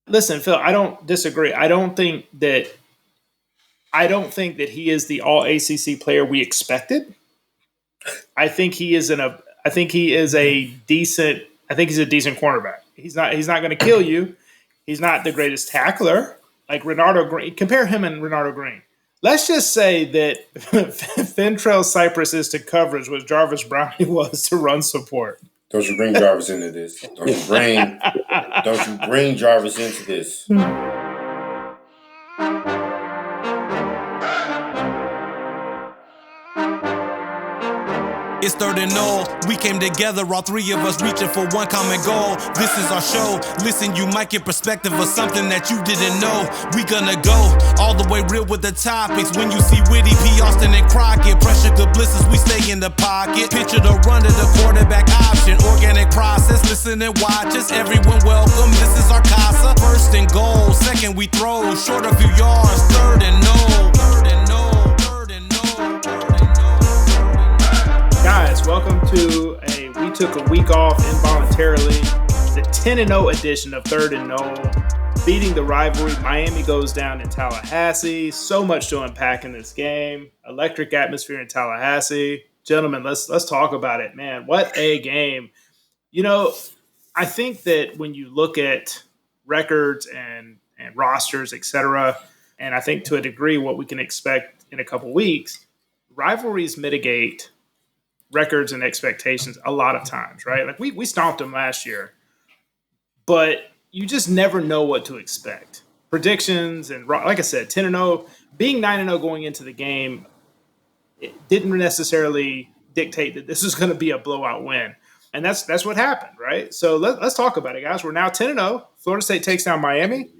Listen, Phil, I don't disagree. I don't think that he is the all ACC player we expected. I think he is I think he is a decent. I think he's a decent cornerback. He's not. He's not going to kill you. He's not the greatest tackler like Renardo Green. Compare him and Renardo Green. Let's just say that Fentrell Cypress is to coverage what Jarvis Browning was to run support. Don't you bring Jarvis into this? Don't you bring Jarvis into this? It's third and Nole. We came together, all three of us reaching for one common goal. This is our show. Listen, you might get perspective of something that you didn't know. We gonna go all the way real with the topics. When you see Whitty, P. Austin, and Crockett, pressure good blisters, we stay in the pocket. Picture the run to the quarterback option. Organic process, listen and watch us. Everyone welcome, this is our casa. First and goal, second we throw. Short a few yards, third and Nole. Guys, welcome to we took a week off involuntarily, the 10-0 edition of Third and Nole, beating the rivalry. Miami goes down in Tallahassee. So much to unpack in this game. Electric atmosphere in Tallahassee. Gentlemen, let's talk about it, man. What a game. You know, I think that when you look at records and rosters, etc., and I think to a degree what we can expect in a couple weeks, rivalries mitigate records and expectations a lot of times, right? Like we stomped them last year, but you just never know what to expect. Predictions and like I said, 10-0, being 9-0 going into the game, it didn't necessarily dictate that this is going to be a blowout win, and that's what happened, right? So let's talk about it, guys. We're now 10-0. Florida State takes down Miami.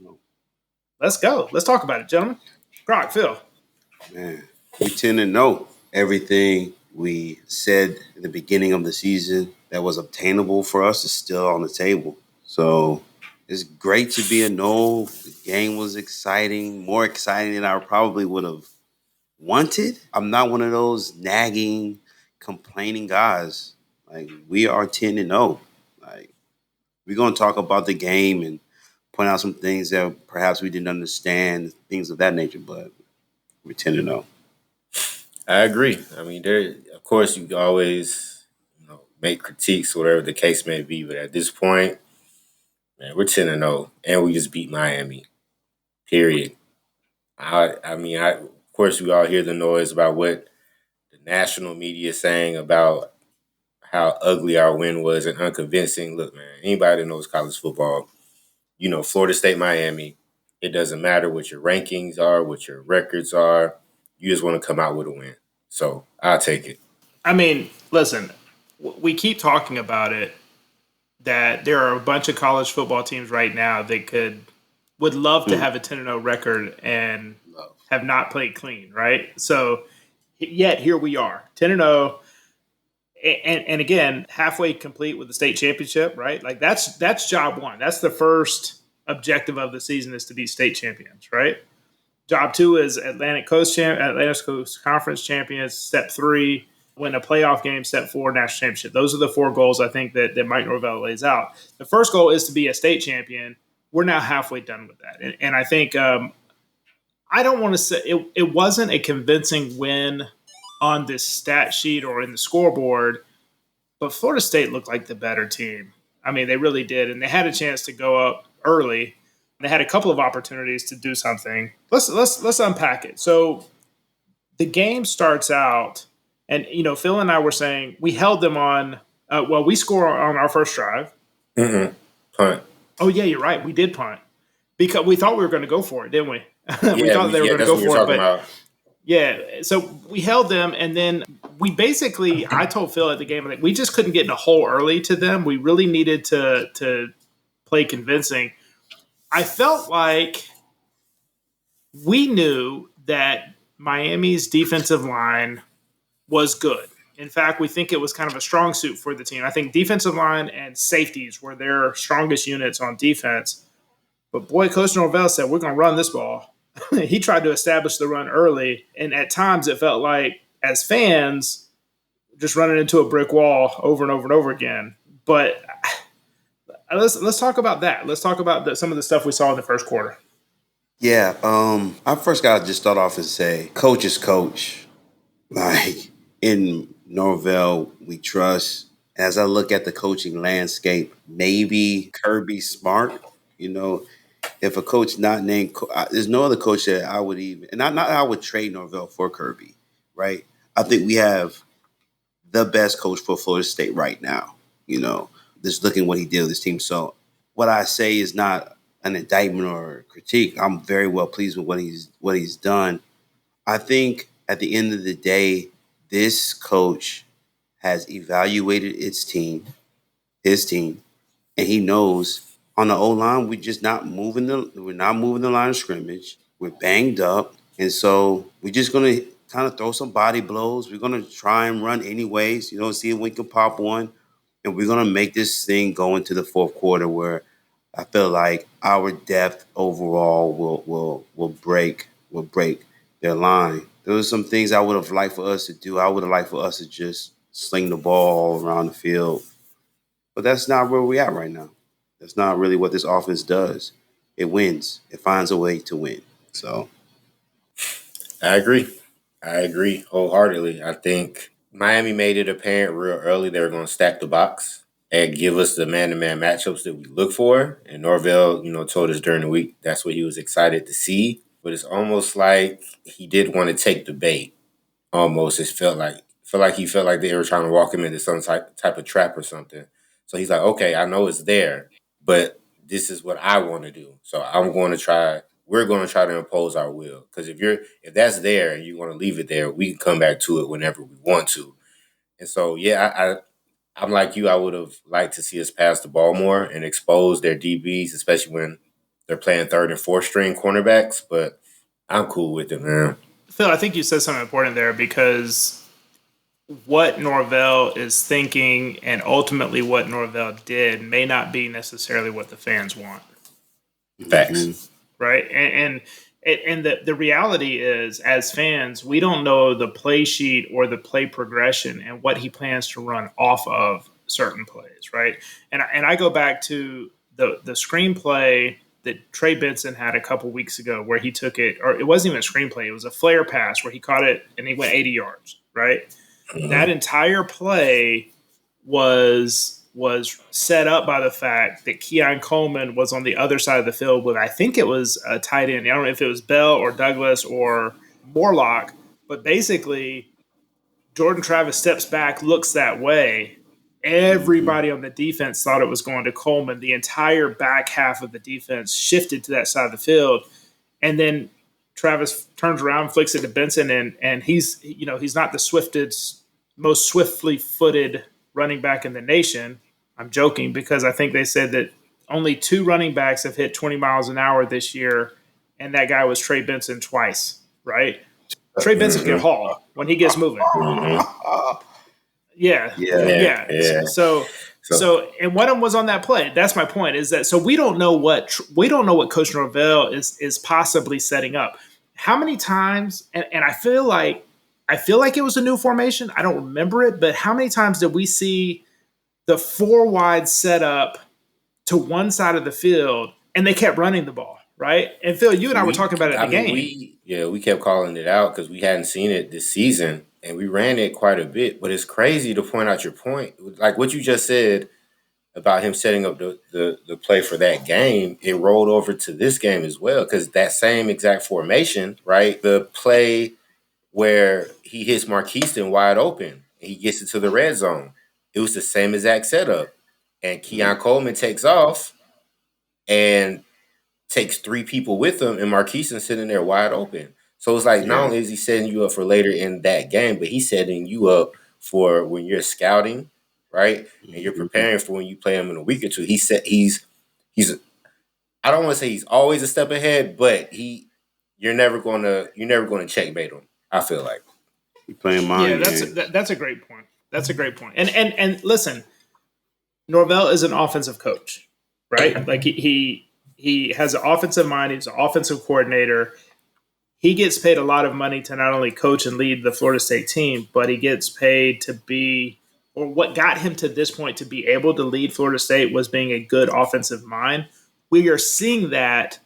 Let's go. Let's talk about it, gentlemen. Croc, Phil. Man, we 10-0. Everything we said in the beginning of the season that was obtainable for us is still on the table. So it's great to be a Nole. The game was exciting, more exciting than I probably would have wanted. I'm not one of those nagging, complaining guys. Like, we are 10-0. Like, we're going to talk about the game and point out some things that perhaps we didn't understand, things of that nature, but we're 10-0. I agree. I mean, of course, you can always, make critiques, whatever the case may be. But at this point, man, we're 10-0, and we just beat Miami. Period. Of course, we all hear the noise about what the national media is saying about how ugly our win was and unconvincing. Look, man, anybody that knows college football, Florida State, Miami. It doesn't matter what your rankings are, what your records are. You just want to come out with a win. So I'll take it. I mean, listen, we keep talking about it, that there are a bunch of college football teams right now that would love to have a 10-0 record and have not played clean, right? So yet here we are, 10-0. And again, halfway complete with the state championship, right? Like that's job one. That's the first objective of the season, is to be state champions, right? Job two is Atlantic Coast Conference champions. Step three, win a playoff game. Step four, national championship. Those are the four goals I think that Mike Norvell lays out. The first goal is to be a state champion. We're now halfway done with that. And I think I don't want to say it wasn't a convincing win on this stat sheet or in the scoreboard, but Florida State looked like the better team. I mean, they really did. And they had a chance to go up early. They had a couple of opportunities to do something. Let's unpack it. So the game starts out, and Phil and I were saying we held them on. We score on our first drive. Mm-hmm. Punt. Oh yeah, you're right. We did punt because we thought we were going to go for it, didn't we? We thought they were going to go for it, but about. Yeah. So we held them, and then we basically, I told Phil at the game, like, we just couldn't get in a hole early to them. We really needed to play convincing. I felt like we knew that Miami's defensive line was good. In fact, we think it was kind of a strong suit for the team. I think defensive line and safeties were their strongest units on defense. But boy, Coach Norvell said, we're going to run this ball. He tried to establish the run early, and at times it felt like, as fans, just running into a brick wall over and over and over again. But let's talk about that. Let's talk about some of the stuff we saw in the first quarter. Yeah, I first got to just start off and say, coach is coach. Like in Norvell, we trust. As I look at the coaching landscape, maybe Kirby Smart. You know, if a coach not named, there's no other coach that I would even, and not I would trade Norvell for Kirby, right? I think we have the best coach for Florida State right now. You know, just looking what he did with this team. So what I say is not an indictment or critique. I'm very well pleased with what he's done. I think at the end of the day, this coach has evaluated his team, and he knows on the O line we're not moving the line of scrimmage. We're banged up, and so we're just gonna kind of throw some body blows. We're gonna try and run anyways. See if we can pop one, and we're gonna make this thing go into the fourth quarter where I feel like our depth overall will break their line. There were some things I would have liked for us to do. I would have liked for us to just sling the ball all around the field. But that's not where we're at right now. That's not really what this offense does. It wins. It finds a way to win. So I agree wholeheartedly. I think Miami made it apparent real early they were going to stack the box and give us the man-to-man matchups that we look for. And Norvell, told us during the week that's what he was excited to see. But it's almost like he did want to take the bait. Almost, it felt like he felt like they were trying to walk him into some type of trap or something. So he's like, okay, I know it's there, but this is what I want to do. So we're going to try to impose our will. Because if that's there and you want to leave it there, we can come back to it whenever we want to. And so, yeah, I'm like you. I would have liked to see us pass the ball more and expose their DBs, especially when they're playing third and fourth string cornerbacks. But I'm cool with it, man. Phil, I think you said something important there because what Norvell is thinking and ultimately what Norvell did may not be necessarily what the fans want. Facts. Right? And the reality is, as fans, we don't know the play sheet or the play progression and what he plans to run off of certain plays, right? And I go back to the screenplay that Trey Benson had a couple weeks ago where he took it, or it wasn't even a screenplay, it was a flare pass where he caught it and he went 80 yards, right? Mm-hmm. That entire play was set up by the fact that Keon Coleman was on the other side of the field with, I think it was a tight end. I don't know if it was Bell or Douglas or Morlock, but basically Jordan Travis steps back, looks that way. Everybody on the defense thought it was going to Coleman. The entire back half of the defense shifted to that side of the field. And then Travis turns around, flicks it to Benson, and he's not the most swiftly footed running back in the nation. I'm joking because I think they said that only 2 running backs have hit 20 miles an hour this year, and that guy was Trey Benson twice, right? Trey Benson can haul when he gets moving. Yeah. So, and one of them was on that play. That's my point. Is that so we don't know what Coach Norvell is possibly setting up. How many times? And I feel like it was a new formation. I don't remember it, but how many times did we see the 4 wide setup to one side of the field and they kept running the ball, right? And Phil, you and I were talking about it in the game. We kept calling it out because we hadn't seen it this season. And we ran it quite a bit, but it's crazy to point out your point. Like what you just said about him setting up the play for that game, it rolled over to this game as well because that same exact formation, right? The play where he hits Marquiston wide open, and he gets into the red zone. It was the same exact setup. And Keon Coleman takes off and takes 3 people with him, and Marquiston sitting there wide open. So it's like not only is he setting you up for later in that game, but he's setting you up for when you're scouting, right? And you're preparing for when you play him in a week or two. He's I don't want to say he's always a step ahead, but you're never gonna checkmate him. I feel like you playing mind. Yeah, that's a great point. That's a great point. And listen, Norvell is an offensive coach, right? Like he has an offensive mind. He's an offensive coordinator. He gets paid a lot of money to not only coach and lead the Florida State team, but he gets paid to be or what got him to this point to be able to lead Florida State was being a good offensive mind. We are seeing that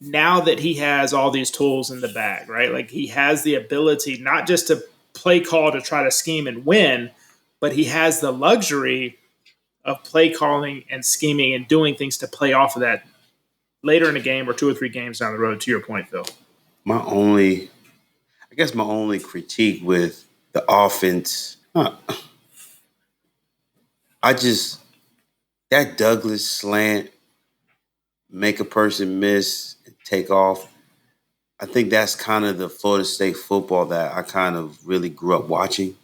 now that he has all these tools in the bag, right? Like he has the ability not just to play call to try to scheme and win, but he has the luxury of play calling and scheming and doing things to play off of that later in the game or 2 or 3 games down the road, to your point, Phil. My only critique with the offense, that Douglas slant, make a person miss, take off. I think that's kind of the Florida State football that I kind of really grew up watching.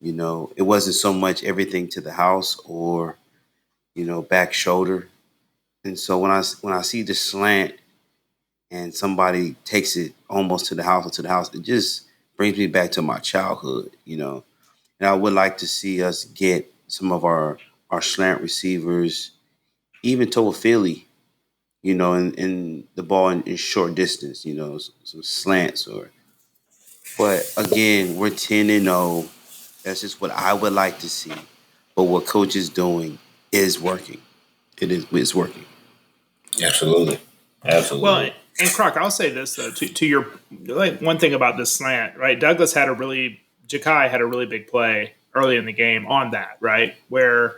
You know, it wasn't so much everything to the house or, back shoulder. And so when I see the slant and somebody takes it almost to the house or to the house, it just brings me back to my childhood, And I would like to see us get some of our slant receivers, even Toafili, in the ball in short distance, some slants but again, we're 10-0. That's just what I would like to see. But what coach is doing is working. It's working. Absolutely. Well, and Croc, I'll say this though, to your one thing about this slant, right? Ja'Kai had a really big play early in the game on that, right? Where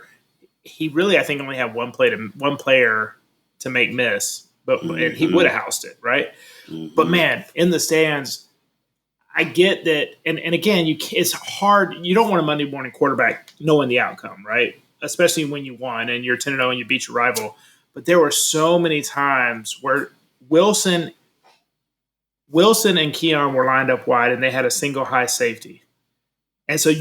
he really, I think, only had one player to make miss, but and he would have housed it, right? Mm-hmm. But man, in the stands, I get that, and again, it's hard. You don't want a Monday morning quarterback knowing the outcome, right? Especially when you won and you're 10-0 and you beat your rival. But there were so many times where Wilson and Keon were lined up wide, and they had a single high safety. And so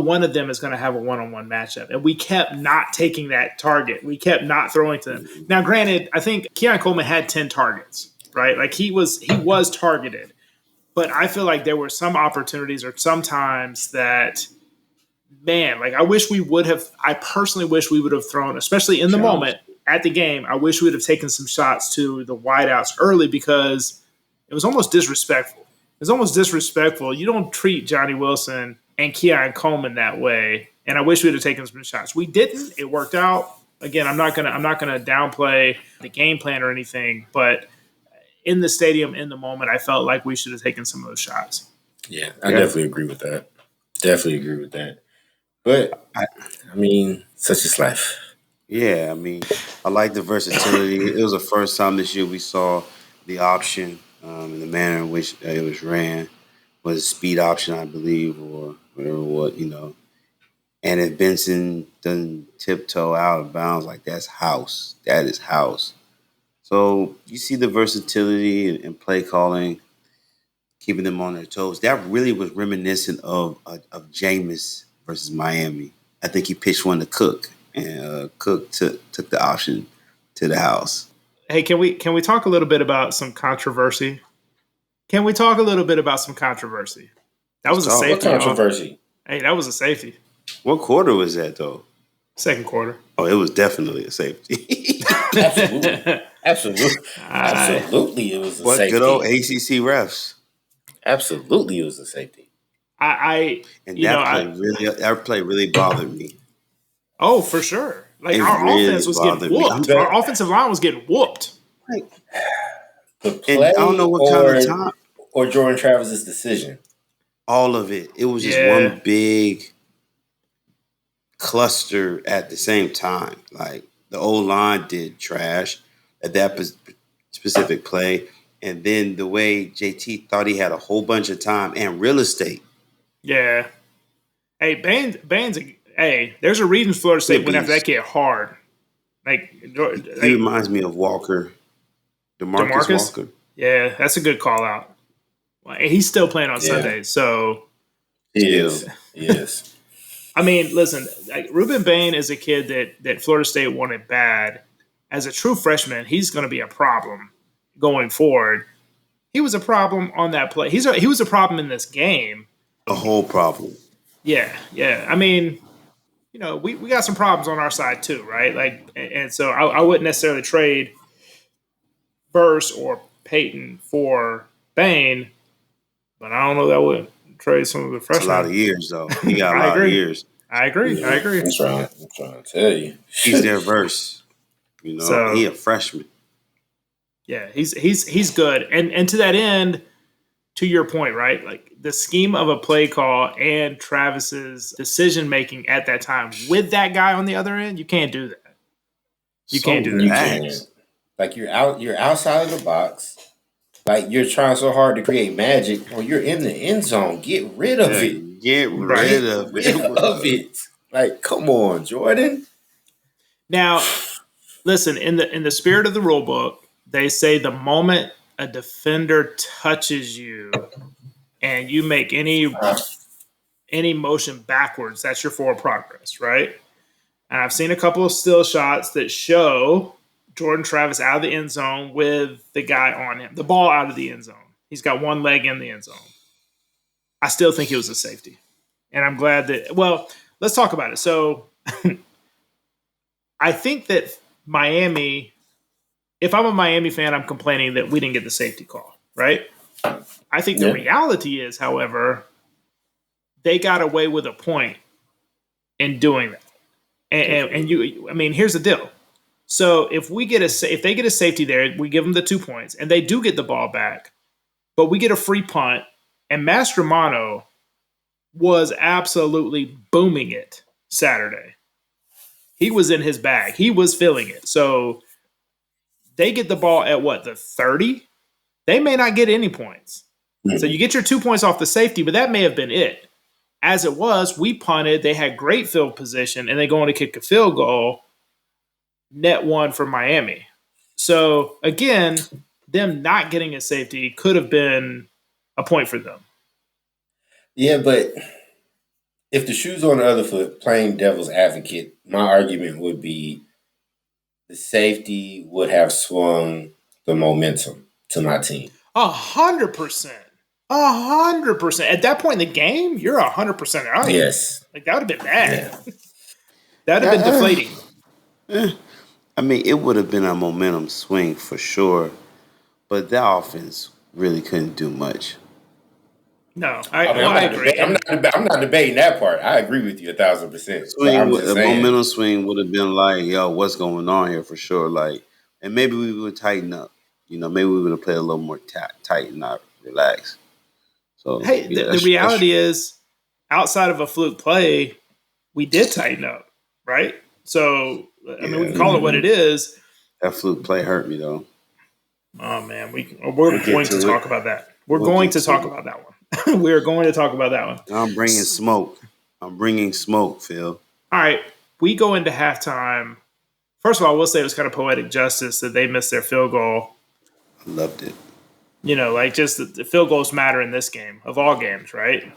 one of them is going to have a one-on-one matchup. And we kept not taking that target. We kept not throwing to them. Now, granted, I think Keon Coleman had 10 targets, right? Like he was targeted. But I feel like there were some opportunities or some times that, man, like I personally wish we would have thrown, especially in the moment at the game, I wish we would have taken some shots to the wideouts early because it was almost disrespectful. You don't treat Johnny Wilson and Keon Coleman that way. And I wish we would have taken some shots. We didn't. It worked out. Again, I'm not gonna downplay the game plan or anything, but in the stadium, in the moment, I felt like we should have taken some of those shots. Yeah, I definitely agree with that. But, I mean, such is life. Yeah, I mean, I like the versatility. It was the first time this year we saw the option in the manner in which it was ran. Was a speed option, I believe, or whatever, And if Benson doesn't tiptoe out of bounds, like that's house. That is house. So you see the versatility and play calling, keeping them on their toes. That really was reminiscent of Jameis versus Miami. I think he pitched one to Cook, and Cook took the option to the house. Hey, can we talk a little bit about some controversy? That was a safety. What controversy? Hey, that was a safety. What quarter was that, though? Second quarter. Oh, it was definitely a safety. Absolutely, it was a safety. Good old ACC refs. Absolutely, it was a safety. That play really bothered me. Oh, for sure. Like our offense was getting whooped. Our offensive line was getting whooped. Right. And I don't know what kind of time. Or Jordan Travis's decision. All of it. It was just one big cluster at the same time. Like the old line did trash at that specific play. And then the way JT thought he had a whole bunch of time and real estate. Yeah. Hey, Baines, there's a reason Florida State went after that kid hard. He reminds me of Walker. DeMarcus Walker. Yeah, that's a good call out. Well, he's still playing on Sundays, so he is. Yes. I mean, listen, Ruben Bain is a kid that Florida State wanted bad. As a true freshman, he's going to be a problem going forward. He was a problem on that play. He was a problem in this game. A whole problem. Yeah. I mean, we got some problems on our side too, right? And so I wouldn't necessarily trade Burse or Peyton for Bain, but I don't know that I would trade some of the freshmen. That's a lot of years, though. He got a lot of years. I agree. Yeah, I agree. I'm trying to tell you. He's their verse. You know, So, he a freshman. yeah, he's good. And to that end, to your point, right? Like the scheme of a play call and Travis's decision making at that time with that guy on the other end, you can't do that. You So can't do that. You can't. Like you're outside of the box. Like you're trying so hard to create magic, or you're in the end zone. Get rid of it. Get rid of it. Like, come on, Jordan. Now, listen, in the spirit of the rule book, they say the moment a defender touches you and you make any motion backwards, that's your forward progress, right? And I've seen a couple of still shots that show Jordan Travis out of the end zone with the guy on him, the ball out of the end zone. He's got one leg in the end zone. I still think it was a safety. And I'm glad that, well, let's talk about it. So I think that Miami, if I'm a Miami fan, I'm complaining that we didn't get the safety call, right? I think the reality is, however, they got away with a point in doing that. And you, I mean, here's the deal. So if they get a safety there, we give them the 2 points, and they do get the ball back, but we get a free punt, and Mastromano was absolutely booming it Saturday. He was in his bag. He was feeling it. So they get the ball at what, the 30? They may not get any points. Mm-hmm. So you get your 2 points off the safety, but that may have been it. As it was, we punted. They had great field position, and they go on to kick a field goal. Net one for Miami. So again, them not getting a safety could have been a point for them. Yeah, but if the shoe's on the other foot, playing devil's advocate, my argument would be the safety would have swung the momentum to my team. 100%. 100%. At that point in the game, you're 100% right. Yes. Like, that would have been bad. Yeah. That would have been deflating. I mean, it would have been a momentum swing for sure, but that offense really couldn't do much. No, I agree. I'm not debating that part. I agree with you 1,000%. The momentum swing would have been like, yo, what's going on here for sure? Like, and maybe we would tighten up. You know, maybe we would have played a little more tight and not relaxed. So, hey, yeah, the reality is, outside of a fluke play, we did tighten up, right? So, I mean, we can call it what it is. That fluke play hurt me, though. Oh, man. We're going to talk about that. We're going to talk about that one. We're going to talk about that one. I'm bringing smoke, Phil. All right. We go into halftime. First of all, we'll say it was kind of poetic justice that they missed their field goal. I loved it. You know, like just the field goals matter in this game, of all games, right?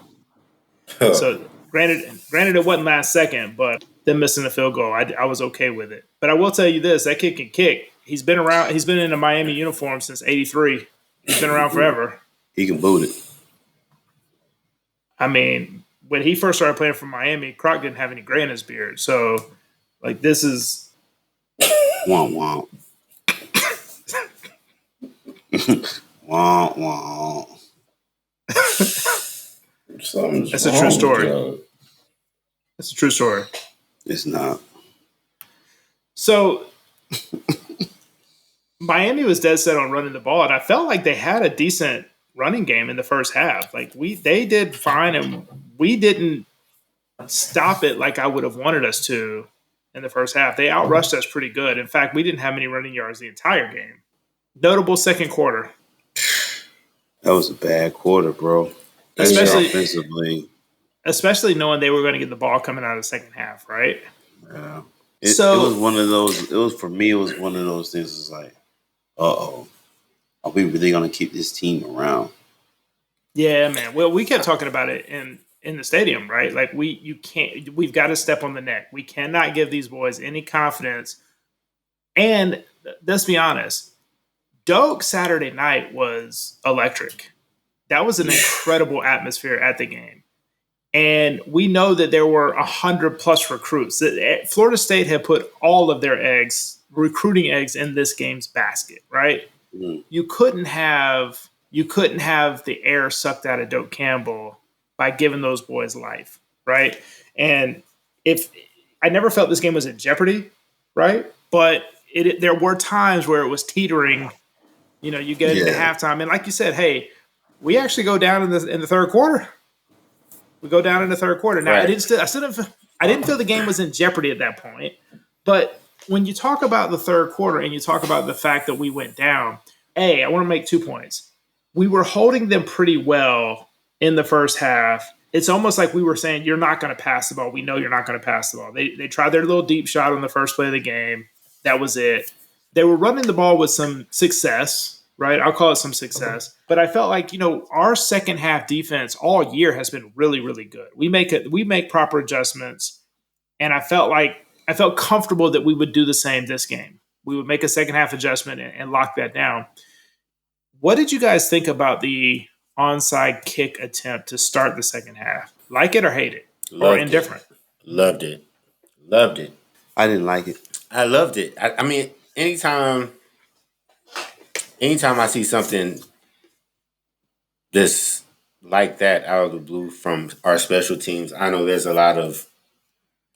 So, granted, it wasn't last second, but them missing the field goal, I was okay with it. But I will tell you this, that kid can kick. He's been around. He's been in a Miami uniform since '83. He's been around forever. He can boot it. I mean, when he first started playing for Miami, Croc didn't have any gray in his beard. So, like, this is womp womp. Womp womp. That's a true story. That's a true story. It's not. So, Miami was dead set on running the ball, and I felt like they had a decent running game in the first half. Like they did fine, and we didn't stop it like I would have wanted us to in the first half. They outrushed us pretty good. In fact, we didn't have many running yards the entire game. Notable second quarter. That was a bad quarter, bro. Especially offensively. Especially knowing they were going to get the ball coming out of the second half, right? Yeah. It was one of those. It was for me. It was one of those things. It's like, are we really going to keep this team around? Yeah, man. Well, we kept talking about it in the stadium, right? Like we've got to step on the neck. We cannot give these boys any confidence. And let's be honest, Doak Saturday night was electric. That was an incredible atmosphere at the game. And we know that there were 100+ recruits. Florida State had put all of their recruiting eggs in this game's basket, right? Mm. You couldn't have the air sucked out of Doak Campbell by giving those boys life, right? And if I never felt this game was in jeopardy, right? But there were times where it was teetering. You get into halftime, and like you said, hey, we actually go down in the third quarter. We go down in the third quarter. Now, Right. I didn't feel the game was in jeopardy at that point. But when you talk about the third quarter and you talk about the fact that we went down, I want to make 2 points. We were holding them pretty well in the first half. It's almost like we were saying, you're not going to pass the ball. We know you're not going to pass the ball. They tried their little deep shot on the first play of the game. That was it. They were running the ball with some success, right? I'll call it some success. But I felt like, our second half defense all year has been really, really good. We make proper adjustments. And I felt comfortable that we would do the same this game. We would make a second half adjustment and lock that down. What did you guys think about the onside kick attempt to start the second half? Like it or hate it? Or indifferent? Loved it. I didn't like it. I loved it. I mean, anytime I see something this like that out of the blue from our special teams, I know there's a lot of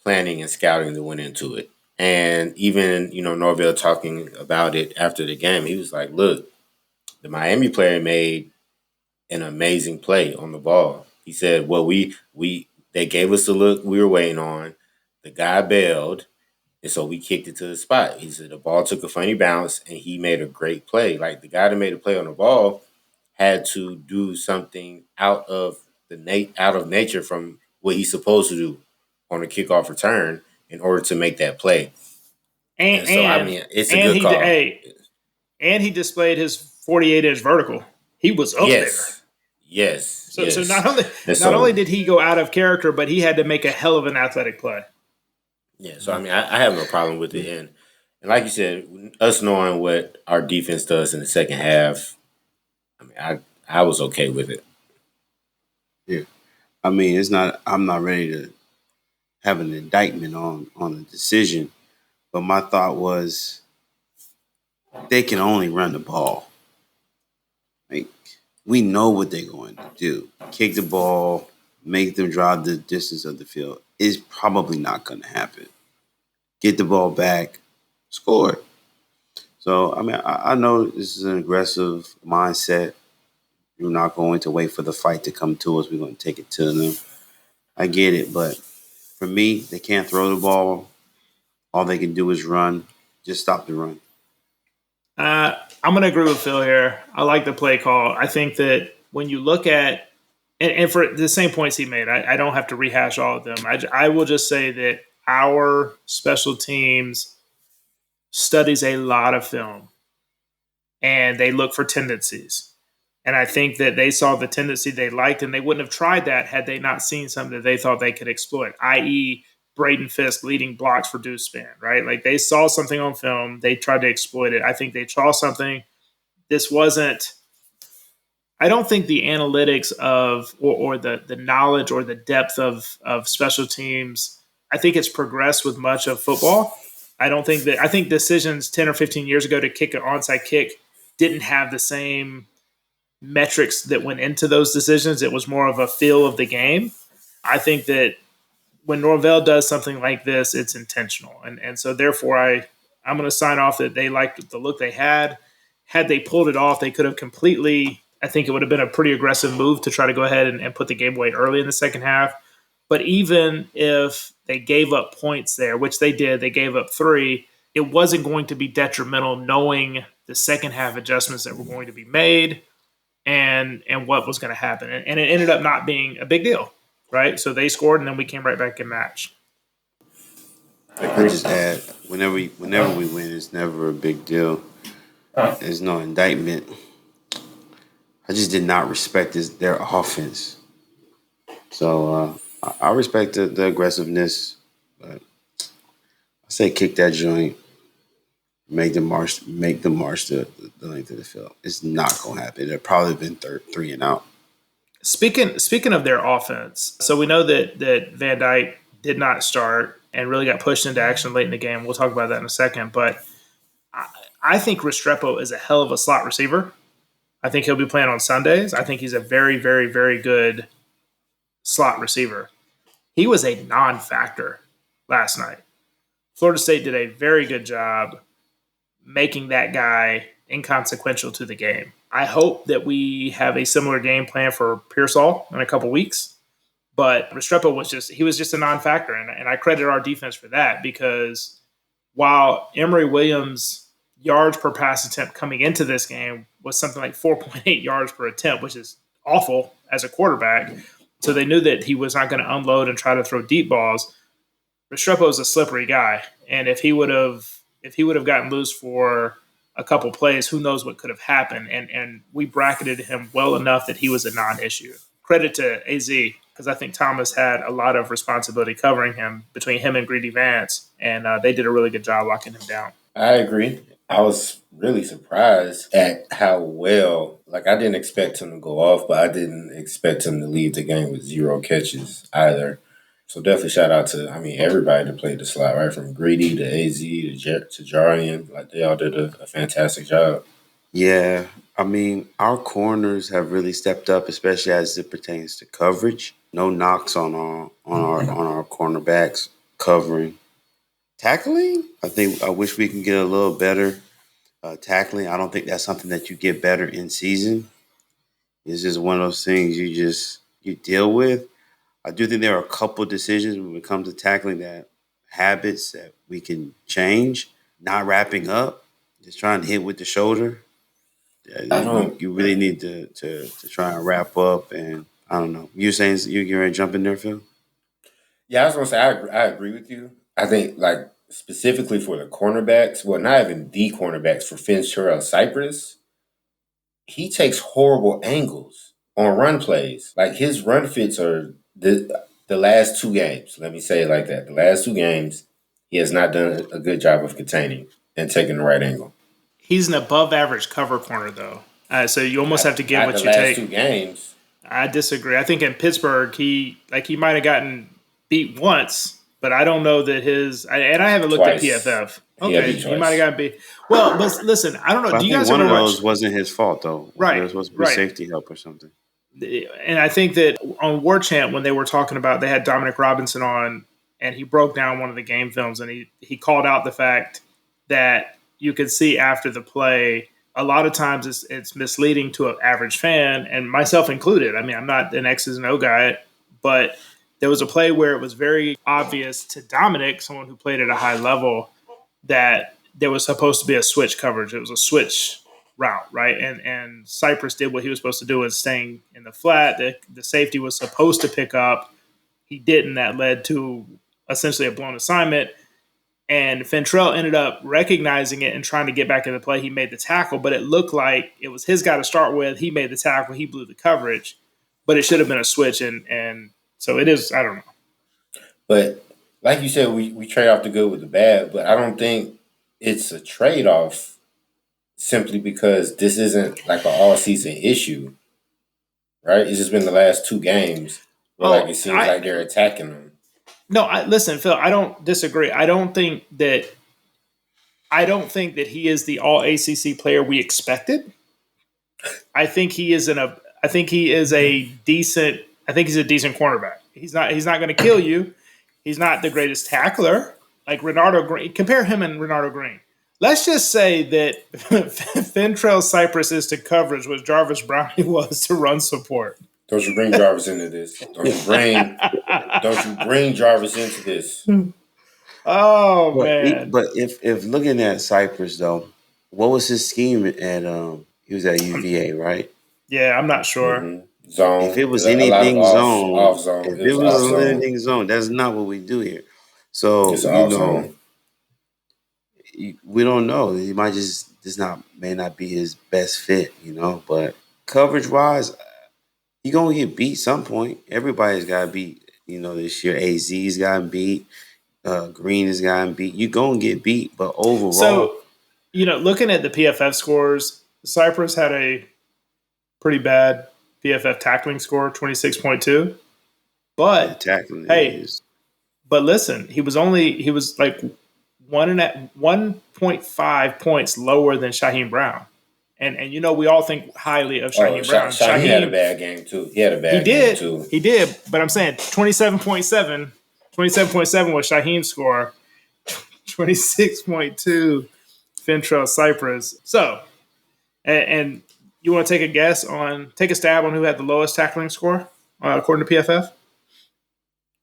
planning and scouting that went into it. And even, Norvell talking about it after the game, he was like, look, the Miami player made an amazing play on the ball. He said, well, they gave us the look we were waiting on. The guy bailed, and so we kicked it to the spot. He said the ball took a funny bounce, and he made a great play. Like, the guy that made a play on the ball had to do something out of nature from what he's supposed to do on a kickoff return in order to make that play. And so, it's a good call. And he displayed his 48-inch vertical. He was up there. Yes. So not only did he go out of character, but he had to make a hell of an athletic play. Yeah, so I have no problem with it. And like you said, us knowing what our defense does in the second half, I was okay with it. Yeah. I'm not ready to have an indictment on the decision, but my thought was they can only run the ball. Like, we know what they're going to do. Kick the ball, make them drive the distance of the field is probably not going to happen. Get the ball back, score. So, I know this is an aggressive mindset. We're not going to wait for the fight to come to us. We're going to take it to them. I get it, but for me, they can't throw the ball. All they can do is run. Just stop the run. I'm going to agree with Phil here. I like the play call. I think that when you look at, and for the same points he made, I don't have to rehash all of them. I will just say that our special teams studies a lot of film, and they look for tendencies. And I think that they saw the tendency they liked, and they wouldn't have tried that had they not seen something that they thought they could exploit, i.e., Braden Fisk leading blocks for deuce span, right? Like, they saw something on film. They tried to exploit it. I think they saw something. This wasn't – I don't think the analytics of or the knowledge or the depth of special teams, I think it's progressed with much of football. I think decisions 10 or 15 years ago to kick an onside kick didn't have the same metrics that went into those decisions. It was more of a feel of the game. I think that when Norvell does something like this, it's intentional. And so therefore I'm going to sign off that they liked the look they had. Had they pulled it off, they could have completely, I think it would have been a pretty aggressive move to try to go ahead and put the game away early in the second half. But even if they gave up points there, which they did, they gave up 3, it wasn't going to be detrimental knowing the second half adjustments that were going to be made and what was going to happen. And it ended up not being a big deal. Right, so they scored, and then we came right back and matched. I just add, whenever we win, it's never a big deal. There's no indictment. I just did not respect their offense. So I respect the aggressiveness, but I say kick that joint, make them march the length of the field. It's not going to happen. It'll probably been 3 and out. Speaking of their offense, so we know that Van Dyke did not start and really got pushed into action late in the game. We'll talk about that in a second. But I think Restrepo is a hell of a slot receiver. I think he'll be playing on Sundays. I think he's a very, very, very good slot receiver. He was a non-factor last night. Florida State did a very good job making that guy inconsequential to the game. I hope that we have a similar game plan for Pearsall in a couple weeks. But Restrepo was just a non-factor, and I credit our defense for that, because while Emory Williams' yards per pass attempt coming into this game was something like 4.8 yards per attempt, which is awful as a quarterback, so they knew that he was not going to unload and try to throw deep balls. Restrepo is a slippery guy, and if he would have gotten loose for a couple plays, who knows what could have happened, and we bracketed him well enough that he was a non-issue. Credit to AZ, because I think Thomas had a lot of responsibility covering him between him and Greedy Vance, and they did a really good job locking him down. I agree. I was really surprised at how well, like, I didn't expect him to go off, but I didn't expect him to leave the game with 0 catches either. So definitely shout out to, everybody that played the slot, right? From Greedy to AZ to Jarian. Like, they all did a fantastic job. Yeah. Our corners have really stepped up, especially as it pertains to coverage. No knocks on our cornerbacks covering. Tackling, I wish we can get a little better tackling. I don't think that's something that you get better in season. It's just one of those things you deal with. I do think there are a couple decisions when it comes to tackling, that habits that we can change. Not wrapping up, just trying to hit with the shoulder. You really need to try and wrap up, and I don't know. You're saying you're ready to jump in there, Phil? Yeah, I was going to say, I agree with you. I think, like, specifically for the cornerbacks, well, not even the cornerbacks, for Fincherel Cypress, he takes horrible angles on run plays. Like, his run fits are the last 2 games. Let me say it like that. The last 2 games, he has not done a good job of containing and taking the right angle. He's an above-average cover corner, though. So you almost have to give what you take. The last 2 games. I disagree. I think in Pittsburgh, he might have gotten beat once, but I don't know that and I haven't looked at PFF. Okay, he might have gotten beat. Well, but listen, I don't know. Do you guys one ever of watch? those wasn't his fault, though. Right. It was supposed to be safety help or something. And I think that on War Chant, when they were talking about, they had Dominic Robinson on, and he broke down one of the game films, and he called out the fact that you could see after the play, a lot of times it's misleading to an average fan, and myself included. I'm not an X's and O guy, but there was a play where it was very obvious to Dominic, someone who played at a high level, that there was supposed to be a switch coverage. It was a switch route, right? And Cypress did what he was supposed to do, in staying in the flat. The safety was supposed to pick up. He didn't. That led to essentially a blown assignment. And Fintrell ended up recognizing it and trying to get back in the play. He made the tackle, but it looked like it was his guy to start with. He made the tackle. He blew the coverage, but it should have been a switch. And so it is, I don't know. But like you said, we trade off the good with the bad, but I don't think it's a trade-off simply because this isn't like an all-season issue, right? It's just been the last 2 games where it seems like they're attacking them. No, listen, Phil, I don't disagree. I don't think that he is the all ACC player we expected. I think he's a decent cornerback. He's not going to kill you. He's not the greatest tackler. Like Renardo Green. Compare him and Renardo Green. Let's just say that Fintrell Cypress is to coverage what Jarvis Browning was to run support. Don't you bring Jarvis into this. Don't you bring Jarvis into this. Oh, man. But if looking at Cypress, though, what was his scheme at he was at UVA, right? Yeah, I'm not sure. Mm-hmm. Zone. If it was anything off zone. If it was anything zone, that's not what we do here. So, we don't know. He might may not be his best fit, but coverage-wise, you're going to get beat some point. Everybody's got beat, this year. AZ's gotten beat. Green has gotten beat. You're going to get beat, but overall. So, looking at the PFF scores, Cypress had a pretty bad PFF tackling score, 26.2. But, but listen, he was like 1.5 points lower than Shaheem Brown. And we all think highly of Shaheem Brown. Shaheem had a bad game too. He did. He did, but I'm saying 27.7 27.7 was Shaheem's score. 26.2 Fentrell Cypress. So, and you want to take a stab on who had the lowest tackling score according to PFF?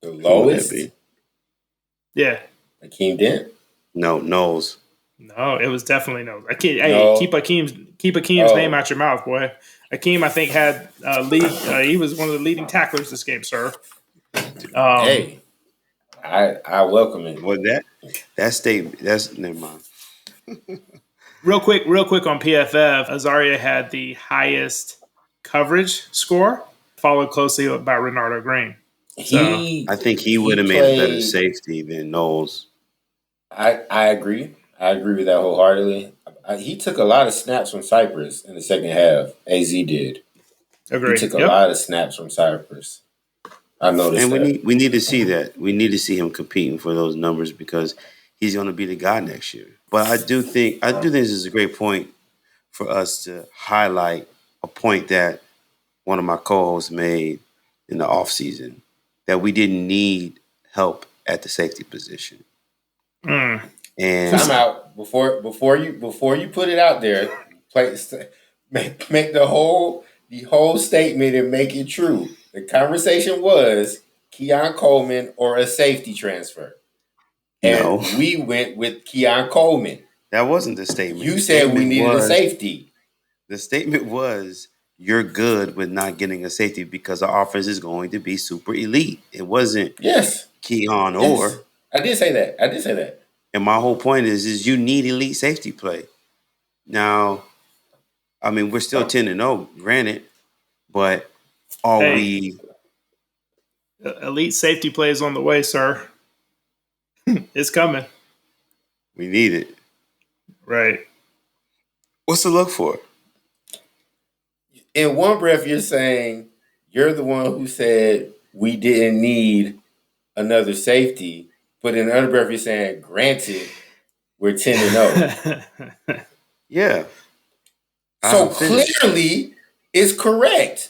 The lowest? Yeah. Akeem Dent? No, Noles. No, it was definitely no. Keep Akeem's name out your mouth, boy. Akeem, I think, had he was one of the leading tacklers this game, sir. Hey, I welcome it. Well, that statement, that's never mind. Real quick on PFF, Azaria had the highest coverage score, followed closely by Renardo Green. I think he would have made a better safety than Noles. I agree. I agree with that wholeheartedly. He took a lot of snaps from Cypress in the second half. AZ did. Agree. He took a lot of snaps from Cypress. I noticed and that. we need to see that. We need to see him competing for those numbers because he's going to be the guy next year. But I do think this is a great point for us to highlight a point that one of my co-hosts made in the offseason, that we didn't need help at the safety position. And time out before you put it out there. Make the whole statement and make it true. The conversation was Keon Coleman or a safety transfer. And we went with Keon Coleman. That wasn't the statement. You said we needed a safety. The statement was you're good with not getting a safety because the offense is going to be super elite. It wasn't Keon or. I did say that. And my whole point is you need elite safety play. Now, I mean, we're still 10-0, granted, but we elite safety play is on the way, sir. It's coming. We need it. Right. What's to look for? In one breath, you're saying you're the one who said we didn't need another safety, but in another breath, you're saying, granted, we're 10-0. Yeah. So clearly, it's correct.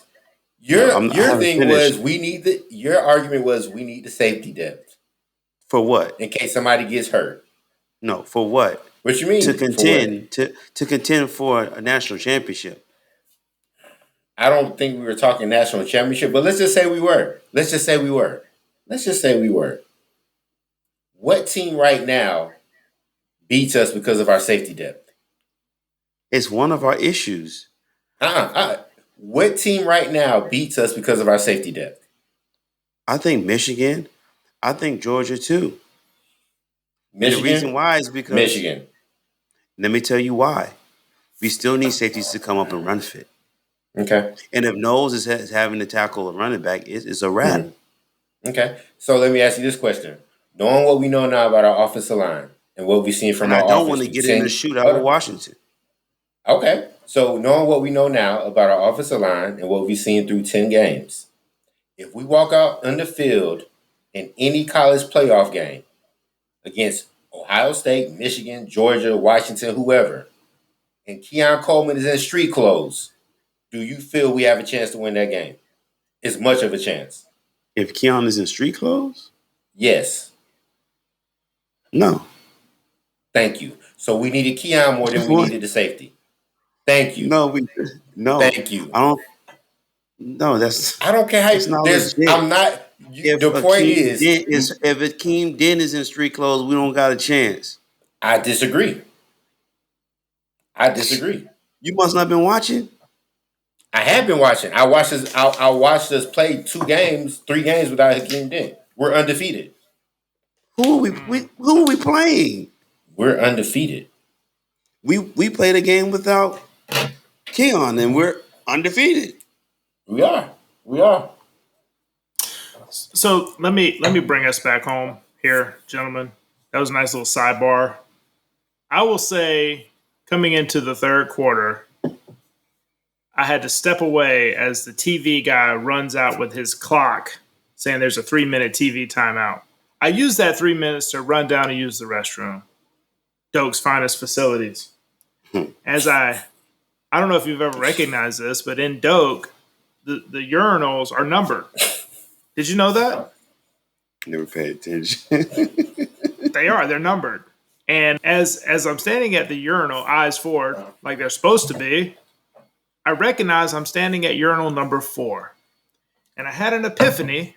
Your argument was we need the safety depth. For what? In case somebody gets hurt. No, for what? What you mean? To contend for a national championship. I don't think we were talking national championship, but let's just say we were. What team right now beats us because of our safety depth? It's one of our issues. What team right now beats us because of our safety depth? I think Michigan. I think Georgia too. Michigan? And the reason why is because Michigan. Let me tell you why. We still need safeties to come up and run fit. Okay. And if Noles is having to tackle a running back, it's a wrap. Mm-hmm. Okay. So let me ask you this question. Knowing what we know now about our offensive line and what we've seen from our offense. I don't want to get in the shootout with Washington. Okay. So knowing what we know now about our offensive line and what we've seen through 10 games, if we walk out on the field in any college playoff game against Ohio State, Michigan, Georgia, Washington, whoever, and Keon Coleman is in street clothes, do you feel we have a chance to win that game? As much of a chance. If Keon is in street clothes? Yes. No. Thank you. So we needed Keon more than we needed the safety. Thank you. No. Thank you. I don't care how you. I'm not. The point is, if Akeem Dent is in street clothes, we don't got a chance. I disagree. You must not have been watching. I have been watching. I watched us play 3 games without Akeem Dent. We're undefeated. Who are we playing? We're undefeated. We played a game without Keon, and we're undefeated. We are. So let me bring us back home here, gentlemen. That was a nice little sidebar. I will say, coming into the third quarter, I had to step away as the TV guy runs out with his clock saying there's a 3-minute TV timeout. I used that 3 minutes to run down and use the restroom. Doak's finest facilities. As I don't know if you've ever recognized this, but in Doak, the urinals are numbered. Did you know that? Never paid attention. They're numbered. And as I'm standing at the urinal, eyes forward, like they're supposed to be, I recognize I'm standing at urinal number 4. And I had an epiphany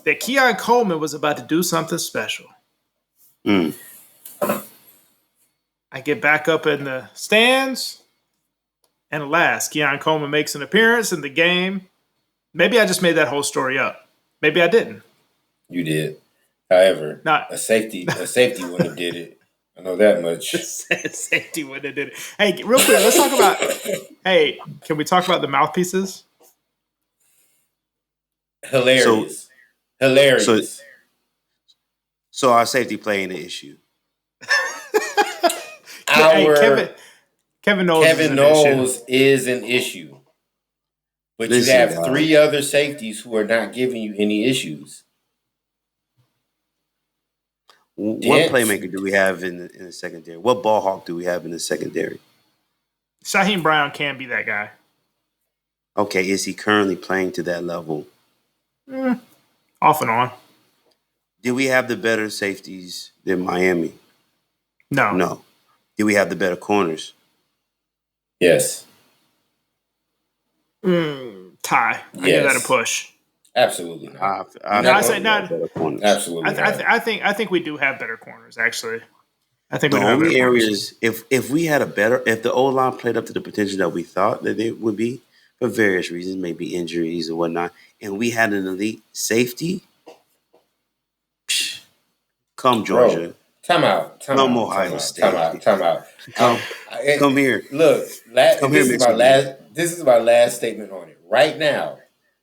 that Keon Coleman was about to do something special. Mm. I get back up in the stands, and alas, Keon Coleman makes an appearance in the game. Maybe I just made that whole story up. Maybe I didn't. You did. However, Not a safety wouldn't have did it. I know that much. Safety wouldn't have did it. Hey, real quick, let's talk about. Hey, can we talk about the mouthpieces? Hilarious. Hilarious. So our safety playing the issue. Kevin Noles. Kevin Noles is an issue. But you have 3 other safeties who are not giving you any issues. What playmaker do we have in the secondary? What ball hawk do we have in the secondary? Shaheem Brown can be that guy. Okay, is he currently playing to that level? Off and on. Do we have the better safeties than Miami? No. No. Do we have the better corners? Yes. Ty. I give that a push. Absolutely not. I say not. Absolutely not. I think we do have better corners. Actually, I think the only areas if we had if the O line played up to the potential that we thought that it would be for various reasons, maybe injuries or whatnot, and we had an elite safety. Come Georgia. Time out. Come Ohio State. Time out. Come here. Look, this is my last statement on it. Right now,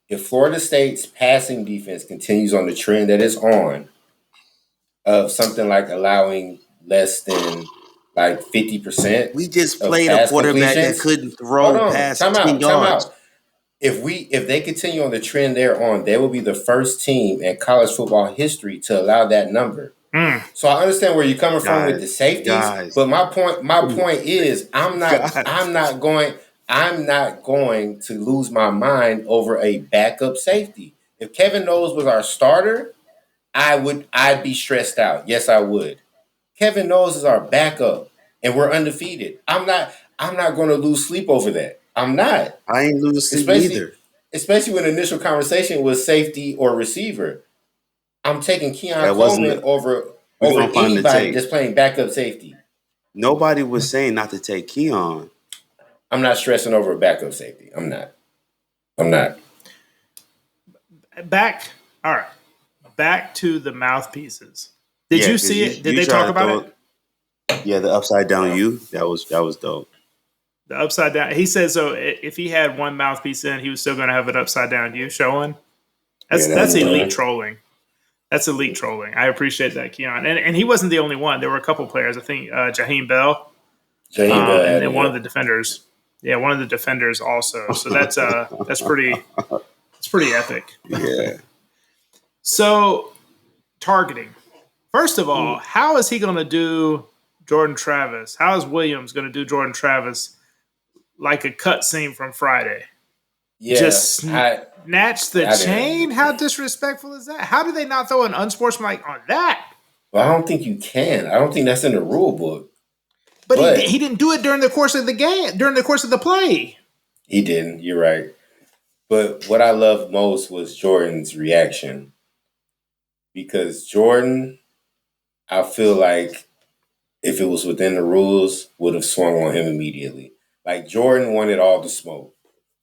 if Florida State's passing defense continues on the trend that it's on, of something like allowing less than like 50%, we just played a quarterback that couldn't throw past 10 yards. If they continue on the trend they're on, they will be the first team in college football history to allow that number. So I understand where you're coming from with the safeties, but my point is I'm not going to lose my mind over a backup safety. If Kevin Knowles was our starter, I'd be stressed out. Yes, I would. Kevin Knowles is our backup, and we're undefeated. I'm not going to lose sleep over that. I'm not. I ain't losing sleep either. Especially when the initial conversation was safety or receiver. I'm taking Keon Coleman over anybody that's playing backup safety. Nobody was saying not to take Keon. I'm not stressing over a backup safety. I'm not. Back to the mouthpieces. Did you see it? Did they talk about it? Yeah, the upside down U. That was dope. The upside down. He said so. If he had one mouthpiece in, he was still going to have an upside down U showing. That's elite trolling. That's elite trolling. I appreciate that, Keon. And he wasn't the only one. There were a couple players. I think Jaheim Bell. And then one of the defenders. Yeah, one of the defenders also. So that's pretty epic. Yeah. So targeting. First of all, how is he going to do Jordan Travis? How is Williams going to do Jordan Travis like a cut scene from Friday? Yeah, just snatch the chain? How disrespectful is that? How do they not throw an unsportsmanlike on that? Well, I don't think you can. I don't think that's in the rule book. But he didn't do it during the course of the game, during the course of the play. He didn't. You're right. But what I loved most was Jordan's reaction. Because Jordan, I feel like if it was within the rules, would have swung on him immediately. Like Jordan wanted all the smoke.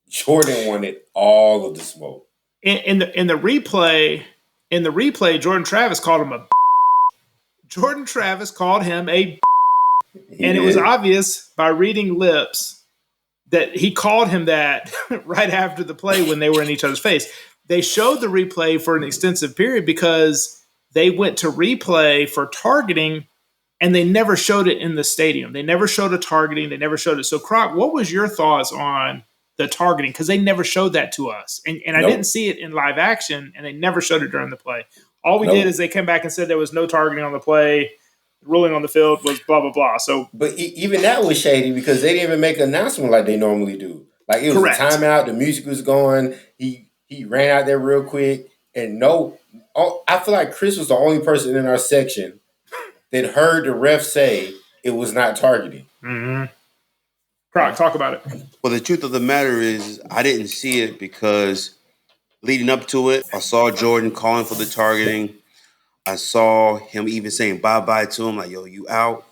Jordan wanted all of the smoke. In the replay, Jordan Travis called him a. Jordan Travis called him a. And it was obvious by reading lips that he called him that right after the play when they were in each other's face. They showed the replay for an extensive period because they went to replay for targeting and they never showed it in the stadium. They never showed a targeting. They never showed it. So, Croc, what was your thoughts on the targeting? Because they never showed that to us. And I didn't see it in live action, and they never showed it during the play. All we did is they came back and said there was no targeting on the play. The ruling on the field was blah, blah, blah. So, but even that was shady because they didn't even make an announcement like they normally do. Like, it was a timeout. The music was going. He ran out there real quick, and I feel like Chris was the only person in our section that heard the ref say it was not targeting. Mm-hmm. Croc, talk about it. Well, the truth of the matter is, I didn't see it because leading up to it, I saw Jordan calling for the targeting. I saw him even saying bye-bye to him, like, yo, you out.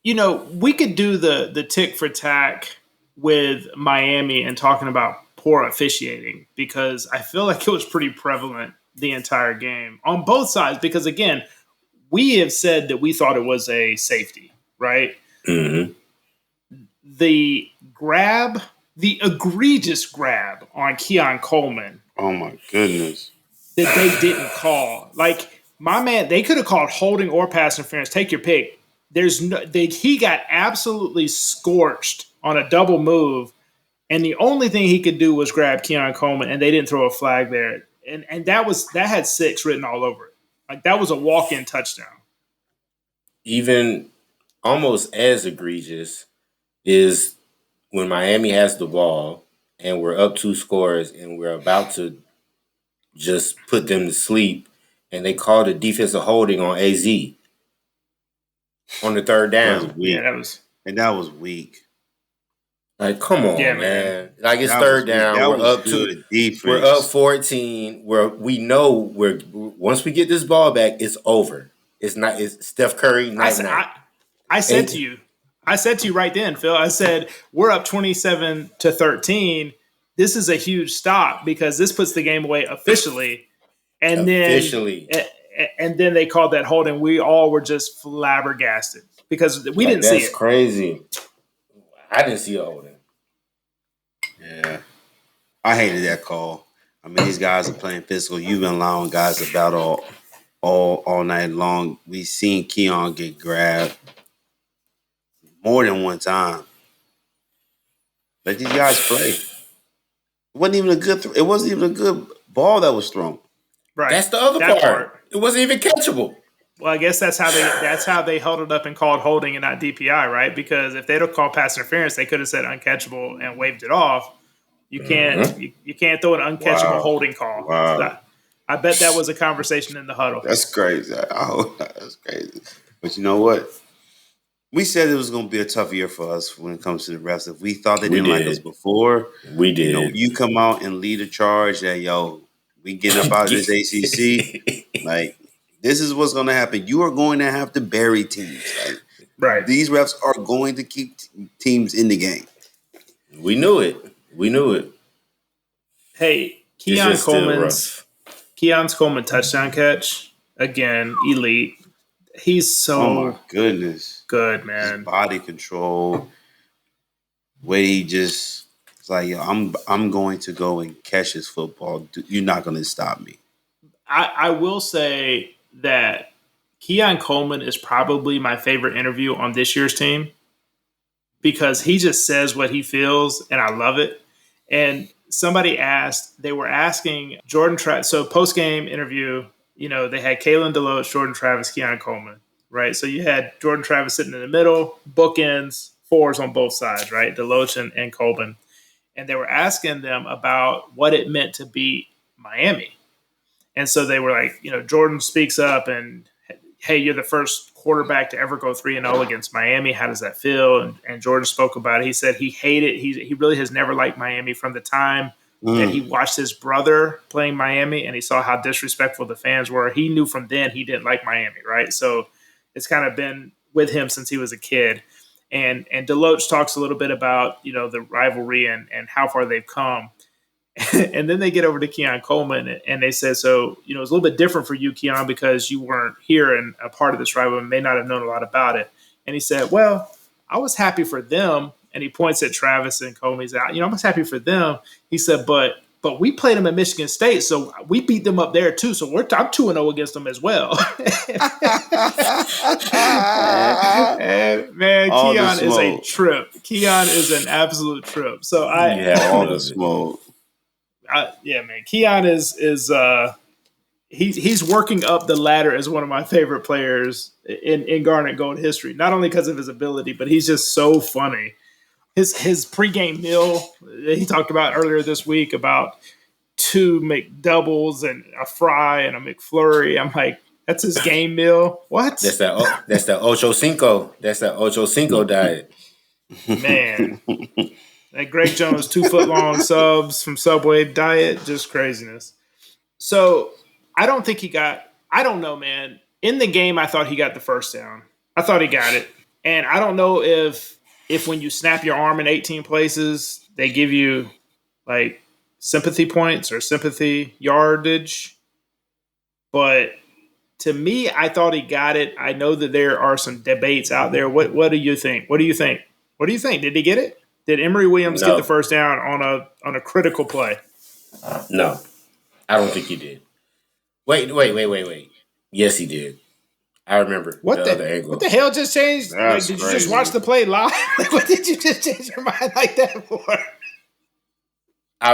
We could do the tick for tack with Miami and talking about poor officiating because I feel like it was pretty prevalent the entire game on both sides because, again, we have said that we thought it was a safety, right? Mm-hmm. The egregious grab on Keon Coleman. Oh, my goodness. That they didn't call. Like, my man, they could have called holding or pass interference. Take your pick. He got absolutely scorched on a double move, and the only thing he could do was grab Keon Coleman, and they didn't throw a flag there. And that had 6 written all over it. Like, that was a walk-in touchdown. Even almost as egregious is when Miami has the ball and we're up 2 scores and we're about to just put them to sleep, and they call the defensive holding on AZ on the third down. That was weak. Like, come on, man. Like, it's third down. We're up 14. We know once we get this ball back, it's over. It's Steph Curry night. I said to you right then, Phil, I said, we're up 27-13. This is a huge stop because this puts the game away officially. And then they called that holding. We all were just flabbergasted because we didn't see it. That's crazy. I didn't see a holding. Yeah. I hated that call. I mean, these guys are playing physical. You've been allowing guys to battle all night long. We've seen Keon get grabbed more than one time. Let these guys play. It wasn't even a good ball that was thrown. Right. That's the other part. It wasn't even catchable. Well, I guess that's how they held it up and called holding and not DPI, right? Because if they'd have called pass interference, they could have said uncatchable and waved it off. You can't you can't throw an uncatchable holding call. Wow. So I bet that was a conversation in the huddle. That's crazy. That's crazy. But you know what? We said it was going to be a tough year for us when it comes to the refs. If we thought they didn't like us before, we did. You come out and lead a charge that, we getting up out of this ACC. Like, this is what's going to happen. You are going to have to bury teams. Right. These refs are going to keep teams in the game. We knew it. Hey, Keon Coleman touchdown catch, again, elite. He's so oh my goodness, good, man. His body control, way he just it's like, I'm going to go and catch this football. You're not going to stop me. I will say that Keon Coleman is probably my favorite interview on this year's team because he just says what he feels, and I love it. And they were asking Jordan Travis, so post-game interview, they had Kalen DeLoach, Jordan Travis, Keon Coleman, right? So you had Jordan Travis sitting in the middle, bookends, 4s on both sides, right? DeLoach and Coleman. And they were asking them about what it meant to beat Miami. And so they were like, Jordan speaks up and, hey, you're the first quarterback to ever go 3-0 against Miami. How does that feel? And Jordan spoke about it. He said he hated, he really has never liked Miami from the time that he watched his brother playing Miami and he saw how disrespectful the fans were. He knew from then he didn't like Miami, right? So it's kind of been with him since he was a kid. And DeLoach talks a little bit about, the rivalry and how far they've come. And then they get over to Keon Coleman and they said, so, it's a little bit different for you, Keon, because you weren't here and a part of this rivalry and may not have known a lot about it. And he said, well, I was happy for them. And he points at Travis and Coleman. He said, I was happy for them. He said, but we played them at Michigan State, so we beat them up there too. So I'm 2-0 against them as well. man, Keon is a trip. Keon is an absolute trip. So all the smoke. Man, Keon is he's working up the ladder as one of my favorite players in Garnet Gold history. Not only because of his ability, but he's just so funny. His pregame meal he talked about earlier this week about 2 McDoubles and a fry and a McFlurry. I'm like, that's his game meal. What? That's that Ocho Cinco. That's that Ocho Cinco diet. Man. That Greg Jones 2-foot-long subs from Subway diet, just craziness. So I don't know, man. In the game, I thought he got the first down. I thought he got it. And I don't know if when you snap your arm in 18 places, they give you like sympathy points or sympathy yardage. But to me, I thought he got it. I know that there are some debates out there. What do you think? What do you think? Did he get it? Did Emory Williams get the first down on a critical play? No, I don't think he did. Wait. Yes, he did. I remember what the other angle. What the hell just changed? Like, did you just watch the play live? What did you just change your mind like that for? I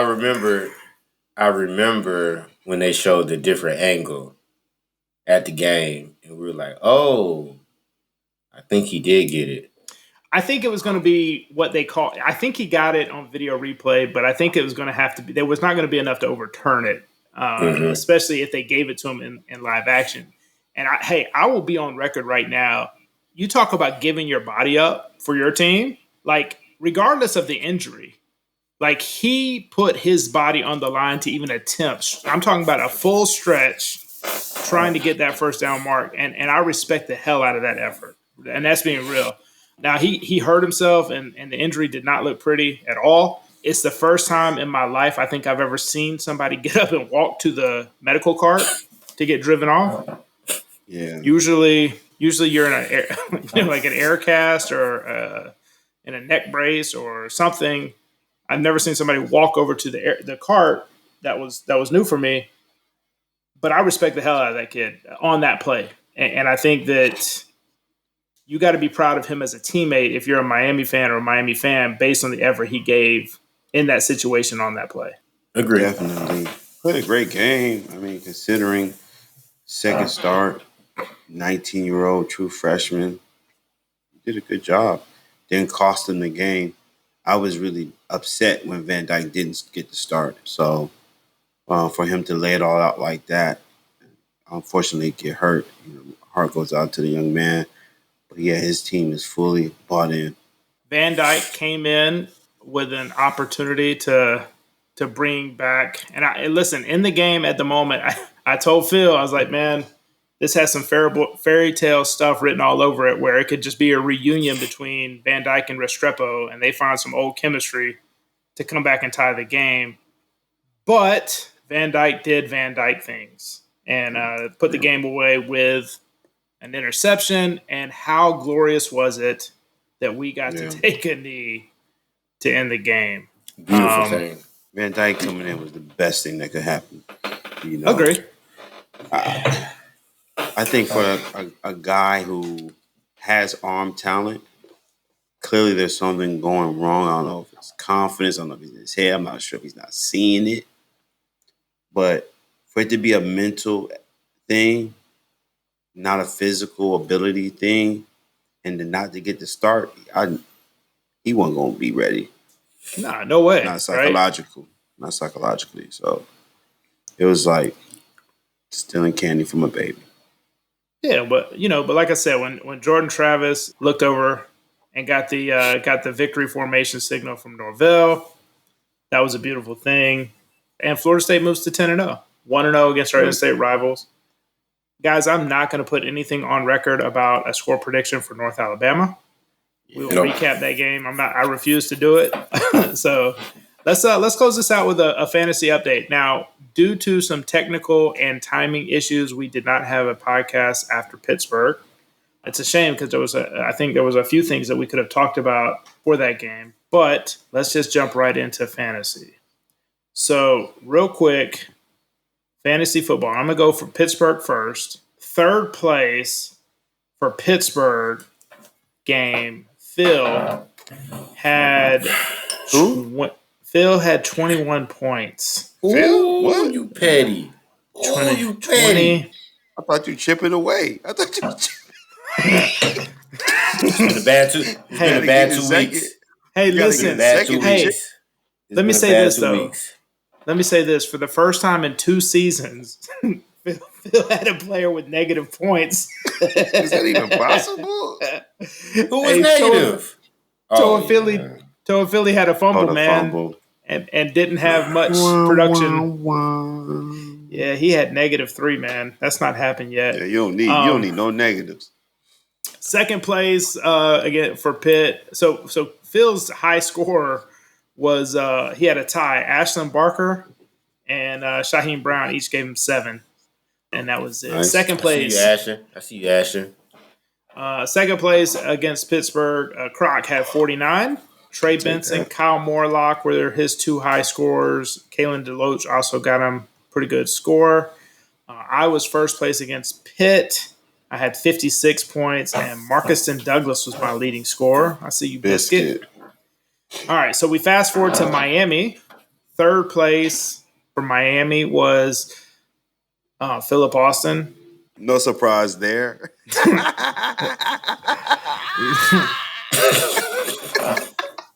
remember when they showed the different angle at the game, and we were like, "Oh, I think he did get it." I think it was going to be what they call. I think he got it on video replay, but I think it was going to have to be. There was not going to be enough to overturn it, especially if they gave it to him in live action. And I will be on record right now. You talk about giving your body up for your team, like regardless of the injury, like he put his body on the line to even attempt. I'm talking about a full stretch, trying to get that first down mark, and I respect the hell out of that effort, and that's being real. Now he hurt himself, and the injury did not look pretty at all. It's the first time in my life I think I've ever seen somebody get up and walk to the medical cart to get driven off. Yeah. Usually you're in like an air cast or in a neck brace or something. I've never seen somebody walk over to the cart. That was new for me. But I respect the hell out of that kid on that play, and I think that you got to be proud of him as a teammate if you're a Miami fan or a Miami fan based on the effort he gave in that situation on that play. Agree. Definitely. Played a great game. I mean, considering second start, 19-year-old true freshman, did a good job. Didn't cost him the game. I was really upset when Van Dyke didn't get the start. So for him to lay it all out like that, unfortunately get hurt. Heart goes out to the young man. But yeah, his team is fully bought in. Van Dyke came in with an opportunity to bring back. And listen, in the game at the moment, I told Phil, I was like, man, this has some fairy tale stuff written all over it where it could just be a reunion between Van Dyke and Restrepo, and they find some old chemistry to come back and tie the game. But Van Dyke did Van Dyke things and put the game away with an interception. And how glorious was it that we got to take a knee to end the game? Beautiful thing. Van Dyke coming in was the best thing that could happen. Agree. I think for a guy who has arm talent, clearly there's something going wrong. I don't know if it's confidence. I don't know if it's in his head. I'm not sure if he's not seeing it. But for it to be a mental thing, not a physical ability thing, and then not to get the start, he wasn't going to be ready. Nah, no way. Not psychological. Right? Not psychologically. So it was like stealing candy from a baby. Yeah, but like I said, when Jordan Travis looked over and got the victory formation signal from Norvell, that was a beautiful thing. And Florida State moves to 10-0, 1-0 against our in-state rivals. Guys, I'm not going to put anything on record about a score prediction for North Alabama. We will recap that game. I refuse to do it. So let's close this out with a fantasy update. Now, due to some technical and timing issues, we did not have a podcast after Pittsburgh. It's a shame because I think there was a few things that we could have talked about for that game. But let's just jump right into fantasy. So real quick, fantasy football. I'm going to go for Pittsburgh first. Third place for Pittsburgh game, Phil had 21 points. Phil, what? You petty. 20. I thought you chipping away. I thought you were chipping. It's been a bad 2 weeks. Hey, listen. Let me say this, though. let me say this: for the first time in 2 seasons, Phil had a player with negative points. Is that even possible? Who was negative? Toa Philly had a fumble, man, and didn't have much production. Yeah, he had -3, man. That's not happened yet. Yeah, you don't need no negatives. Second place again for Pitt. So Phil's high score was he had a tie. Ashland Barker and Shaheem Brown each gave him 7, and that was it. Nice. Second place. I see you, Ashton. Second place against Pittsburgh. Croc had 49. Trey Benson, Kyle Morlock were his 2 high scorers. Kalen DeLoach also got him pretty good score. I was first place against Pitt. I had 56 points, and Marcuston Douglas was my leading scorer. I see you, Biscuit. All right, so we fast forward to Miami. Third place for Miami was Philip Austin. No surprise there.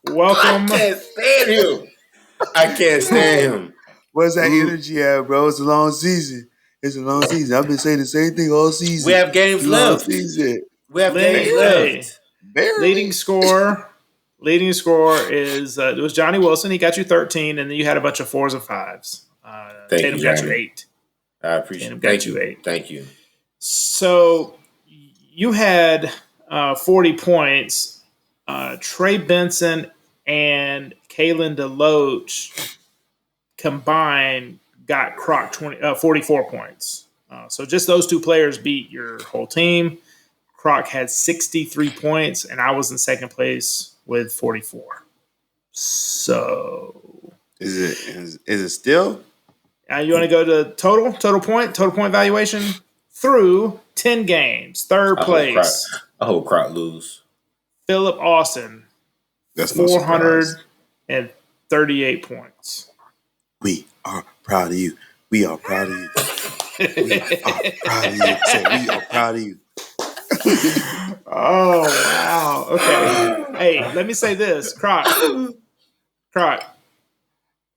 Welcome. I can't stand him. Where's that energy at, bro? It's a long season. I've been saying the same thing all season. We have games left. Leading score is it was Johnny Wilson. He got you 13, and then you had a bunch of 4s and 5s. Tatum got you 8. I appreciate it. Got you 8. Thank you. So you had 40 points. Trey Benson and Kalen DeLoach combined got Croc 44 points. So just those 2 players beat your whole team. Croc had 63 points, and I was in second place with 44. So is it still? You want to go to total point valuation through 10 games. Third place. I hope Croc lose. Philip Austin. That's 438 points. We are proud of you. We are proud of you. We are proud of you. So we are proud of you. Oh, wow. Okay. Hey, let me say this. Croc.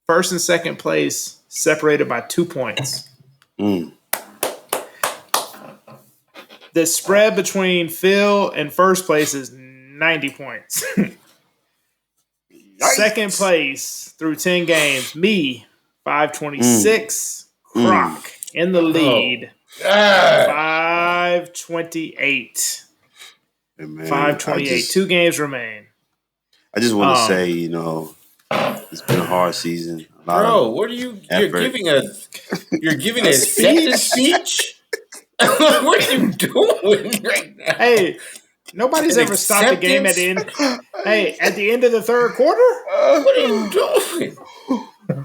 First and second place separated by 2 points. The spread between Phil and first place is 90 points. Second place through 10 games, me, 526. Croc in the lead, 528. 528. 2 games remain. I just want to say, it's been a hard season. Bro, what are you? You're giving a acceptance speech. What are you doing right now? Hey, nobody's ever stopped the game at the end. Hey, at the end of the third quarter? What are you doing?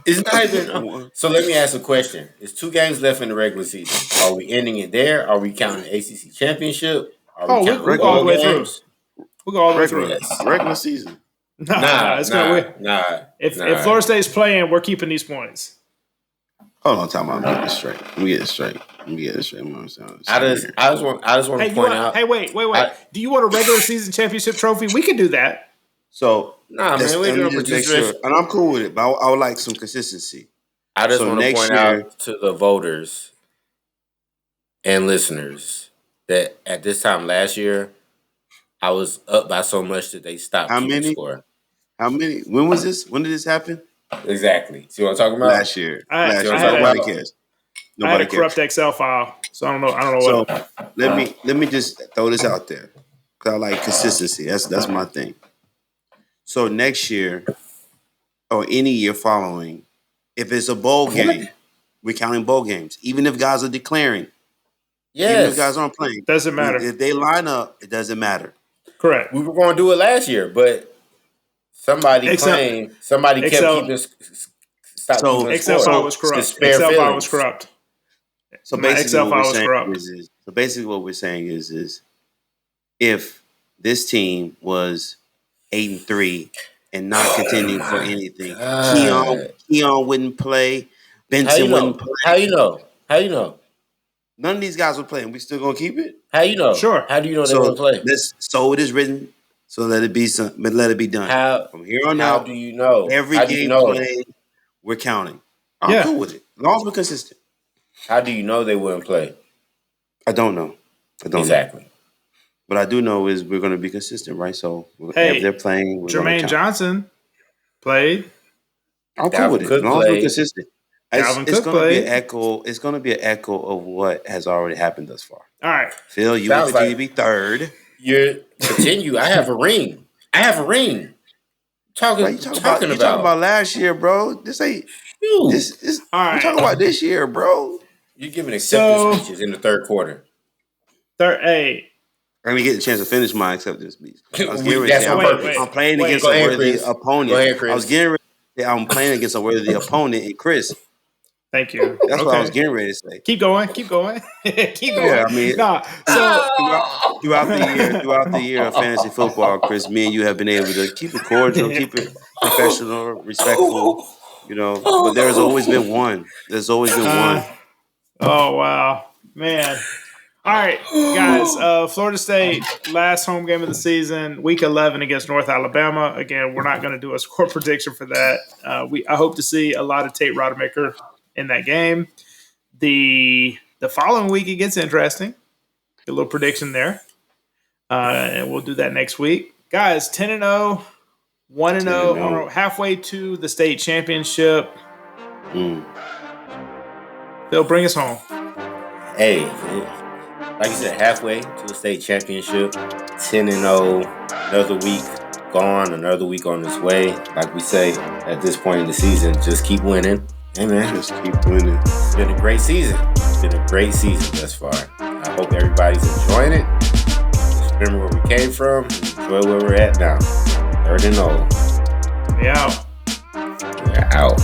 It's not even. So let me ask a question. There's 2 games left in the regular season. Are we ending it there? Are we counting the ACC championship? We go all the way through. We go all the way through. Regular season. Nah. If Florida State's playing, we're keeping these points. Hold on, time out. Let me get it straight. I just want to point out. Hey, wait. Do you want a regular season championship trophy? We can do that. So man, we're doing participation, and I'm cool with it. But I would like some consistency. I just want to point out to the voters and listeners that at this time last year, I was up by so much that they stopped keeping score. How many? When was this? When did this happen? Exactly. See what I'm talking about? Last year. Nobody cares. I had a corrupt Excel file, so I don't know. So let me just throw this out there because I like consistency. That's my thing. So next year or any year following, if it's a bowl game, we're counting bowl games. Even if guys are declaring, even if guys aren't playing, doesn't matter. If they line up, it doesn't matter. Correct. We were going to do it last year, but somebody kept keeping. Excel file was corrupt. Excel file was corrupt. So basically, what we're saying is if this team was 8-3 and not contending for anything, Keon wouldn't play. Benson wouldn't play. How you know? None of these guys would play, and we still gonna keep it. How you know? Sure. How do you know they won't play? So it is written. So let it be. Let it be done. From here on out, how do you know? Every game played, we're counting. I'm cool with it. As long as we're consistent. How do you know they wouldn't play? I don't know. Exactly. What I do know is we're going to be consistent, right? So if they're playing, Jermaine Johnson played. I'm cool with it. As long as we're consistent. It's going to be an echo. It's going to be an echo of what has already happened thus far. All right, Phil, you would continue to be third. You continue. I have a ring. Talking about last year, bro. This ain't. This all right. We're talking about this year, bro. You're giving acceptance speeches in the third quarter. Hey. Let me get the chance to finish my acceptance speech. I'm playing against a worthy opponent. Go ahead, Chris. I was getting ready to say I'm playing against a worthy opponent, and Chris. Thank you. That's what I was getting ready to say. Keep going. Keep going. Yeah, I mean, throughout the year of fantasy football, Chris, me and you have been able to keep it cordial, keep it professional, respectful. But there's always been one. Oh wow, man. All right, guys. Florida State, last home game of the season, Week 11 against North Alabama. Again, we're not going to do a score prediction for that. I hope to see a lot of Tate Rodemaker in that game. The following week, it gets interesting. A little prediction there. And we'll do that next week. Guys, 10-0, 1-0, halfway to the state championship. They'll bring us home. Hey, like you said, halfway to the state championship, 10-0, another week gone, another week on its way. Like we say at this point in the season, just keep winning. Hey, man. Just keep winning. It's been a great season. Thus far. I hope everybody's enjoying it. Just remember where we came from. Enjoy where we're at now. 3rd and 0. We out. We're out.